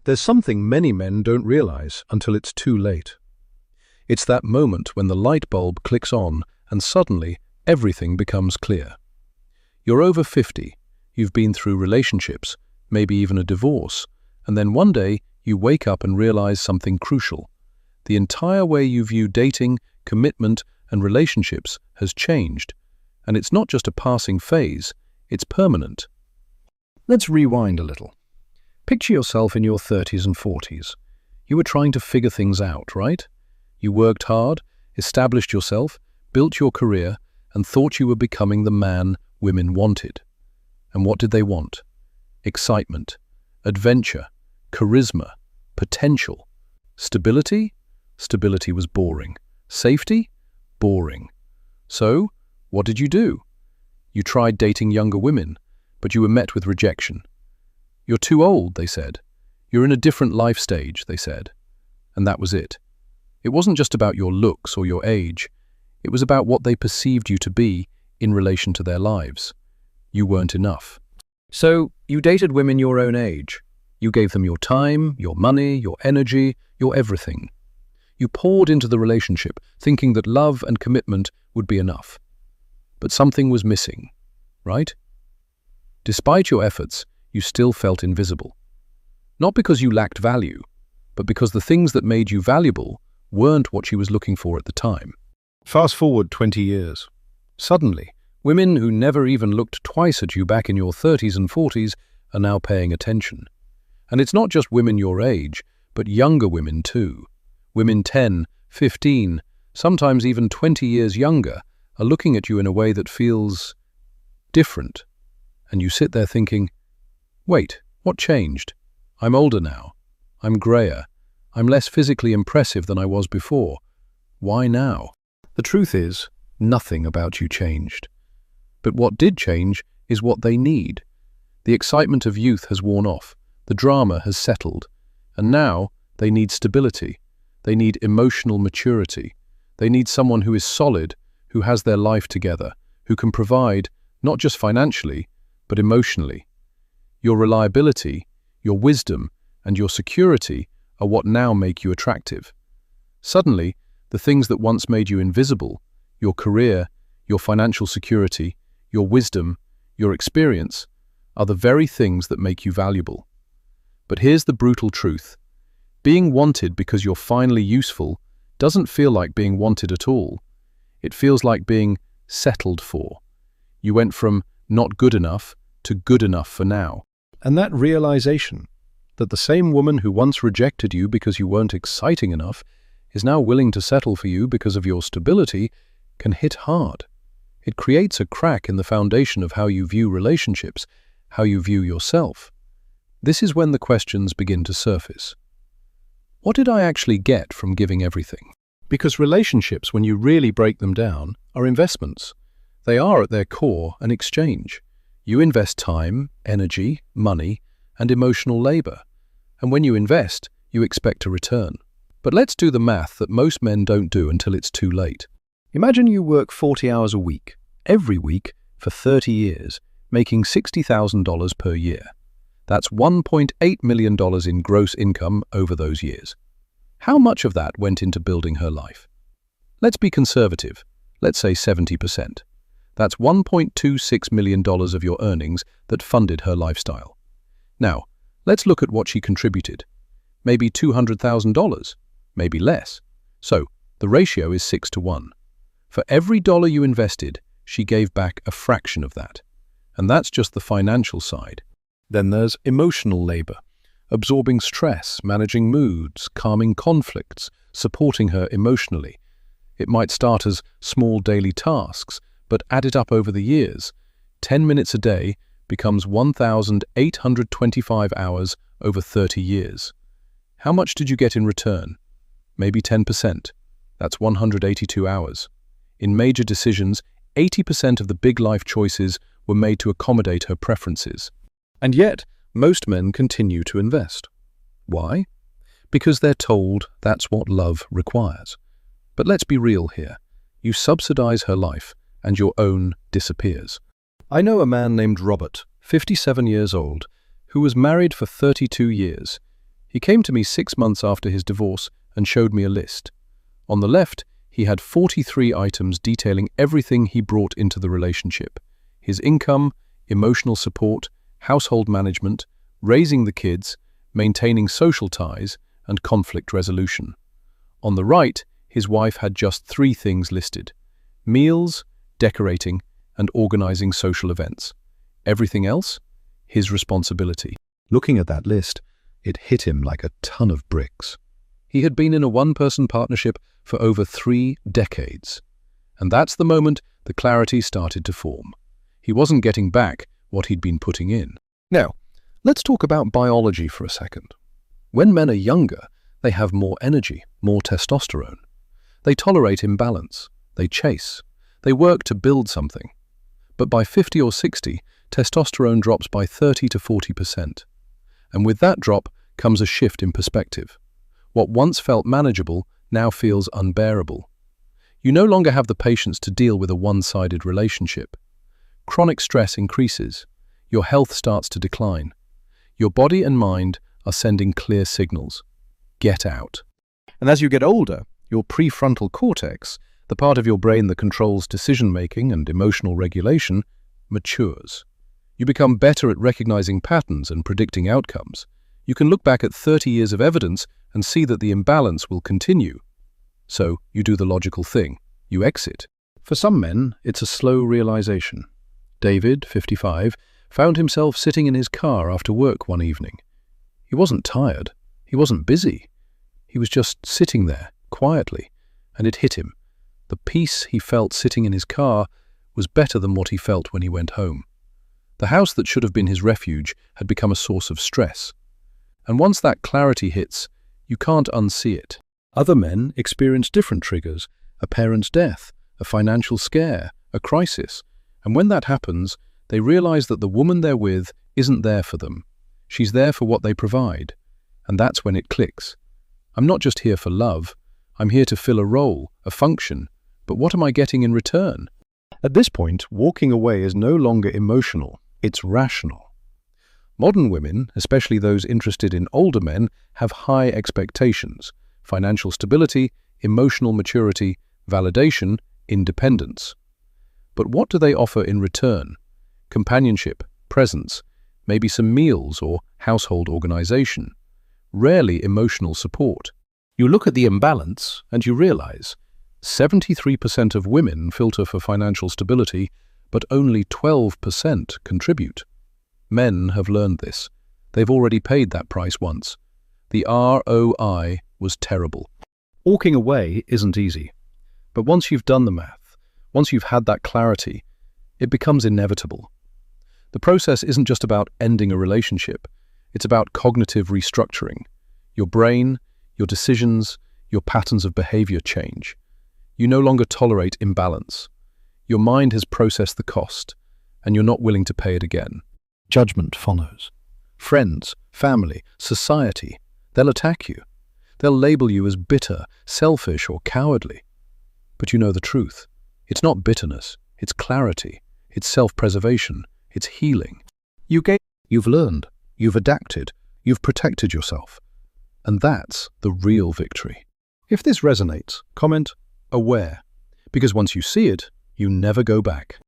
There's something many men don't realize until it's too late. It's that moment when the light bulb clicks on and suddenly everything becomes clear. You're over 50, you've been through relationships, maybe even a divorce, and then one day you wake up and realize something crucial. The entire way you view dating, commitment, and relationships has changed. And it's not just a passing phase, it's permanent. Let's rewind a little. Picture yourself in your 30s and 40s. You were trying to figure things out, right? You worked hard, established yourself, built your career, and thought you were becoming the man women wanted. And what did they want? Excitement, adventure, charisma, potential. Stability? Stability was boring. Safety? Boring. So, what did you do? You tried dating younger women, but you were met with rejection. You're too old, they said. You're in a different life stage, they said. And that was it. It wasn't just about your looks or your age. It was about what they perceived you to be in relation to their lives. You weren't enough. So, you dated women your own age. You gave them your time, your money, your energy, your everything. You poured into the relationship, thinking that love and commitment would be enough. But something was missing, right? Despite your efforts, you still felt invisible. Not because you lacked value, but because the things that made you valuable weren't what she was looking for at the time. Fast forward 20 years. Suddenly, women who never even looked twice at you back in your 30s and 40s are now paying attention. And it's not just women your age, but younger women too. Women 10, 15, sometimes even 20 years younger are looking at you in a way that feels different. And you sit there thinking, wait, what changed? I'm older now. I'm grayer. I'm less physically impressive than I was before. Why now? The truth is, nothing about you changed. But what did change is what they need. The excitement of youth has worn off. The drama has settled. And now they need stability. They need emotional maturity. They need someone who is solid, who has their life together, who can provide, not just financially, but emotionally. Your reliability, your wisdom, and your security are what now make you attractive. Suddenly, the things that once made you invisible, your career, your financial security, your wisdom, your experience, are the very things that make you valuable. But here's the brutal truth. Being wanted because you're finally useful doesn't feel like being wanted at all. It feels like being settled for. You went from not good enough to good enough for now. And that realization, that the same woman who once rejected you because you weren't exciting enough is now willing to settle for you because of your stability, can hit hard. It creates a crack in the foundation of how you view relationships, how you view yourself. This is when the questions begin to surface. What did I actually get from giving everything? Because relationships, when you really break them down, are investments. They are at their core an exchange. You invest time, energy, money, and emotional labor. And when you invest, you expect a return. But let's do the math that most men don't do until it's too late. Imagine you work 40 hours a week, every week, for 30 years, making $60,000 per year. That's $1.8 million in gross income over those years. How much of that went into building her life? Let's be conservative. Let's say 70%. That's $1.26 million of your earnings that funded her lifestyle. Now, let's look at what she contributed. Maybe $200,000, maybe less. So, the ratio is 6 to 1. For every dollar you invested, she gave back a fraction of that. And that's just the financial side. Then there's emotional labor, absorbing stress, managing moods, calming conflicts, supporting her emotionally. It might start as small daily tasks, but add it up over the years. 10 minutes a day becomes 1,825 hours over 30 years. How much did you get in return? Maybe 10%. That's 182 hours. In major decisions, 80% of the big life choices were made to accommodate her preferences. And yet, most men continue to invest. Why? Because they're told that's what love requires. But let's be real here. You subsidize her life, and your own disappears. I know a man named Robert, 57 years old, who was married for 32 years. He came to me 6 months after his divorce and showed me a list. On the left, he had 43 items detailing everything he brought into the relationship: his income, emotional support, household management, raising the kids, maintaining social ties, and conflict resolution. On the right, his wife had just 3 things listed: meals, decorating, and organizing social events. Everything else? His responsibility. Looking at that list, it hit him like a ton of bricks. He had been in a one-person partnership for over 3 decades. And that's the moment the clarity started to form. He wasn't getting back what he'd been putting in. Now, let's talk about biology for a second. When men are younger, they have more energy, more testosterone. They tolerate imbalance. They chase. They work to build something. But by 50 or 60, testosterone drops by 30 to 40%. And with that drop comes a shift in perspective. What once felt manageable now feels unbearable. You no longer have the patience to deal with a one-sided relationship. Chronic stress increases. Your health starts to decline. Your body and mind are sending clear signals. Get out. And as you get older, your prefrontal cortex, the part of your brain that controls decision-making and emotional regulation, matures. You become better at recognizing patterns and predicting outcomes. You can look back at 30 years of evidence and see that the imbalance will continue. So, you do the logical thing. You exit. For some men, it's a slow realization. David, 55, found himself sitting in his car after work one evening. He wasn't tired. He wasn't busy. He was just sitting there, quietly, and it hit him. The peace he felt sitting in his car was better than what he felt when he went home. The house that should have been his refuge had become a source of stress. And once that clarity hits, you can't unsee it. Other men experience different triggers: a parent's death, a financial scare, a crisis. And when that happens, they realize that the woman they're with isn't there for them. She's there for what they provide. And that's when it clicks. I'm not just here for love. I'm here to fill a role, a function. But what am I getting in return? At this point, walking away is no longer emotional. It's rational. Modern women, especially those interested in older men, have high expectations: financial stability, emotional maturity, validation, independence. But what do they offer in return? Companionship, presence, maybe some meals or household organization. Rarely emotional support. You look at the imbalance and you realize 73% of women filter for financial stability, but only 12% contribute. Men have learned this. They've already paid that price once. The ROI was terrible. Walking away isn't easy. But once you've done the math, once you've had that clarity, it becomes inevitable. The process isn't just about ending a relationship. It's about cognitive restructuring. Your brain, your decisions, your patterns of behavior change. You no longer tolerate imbalance. Your mind has processed the cost, and you're not willing to pay it again. Judgment follows. Friends, family, society, they'll attack you. They'll label you as bitter, selfish, or cowardly. But you know the truth. It's not bitterness. It's clarity. It's self-preservation. It's healing. You've learned. You've adapted. You've protected yourself. And that's the real victory. If this resonates, comment "aware," because once you see it, you never go back.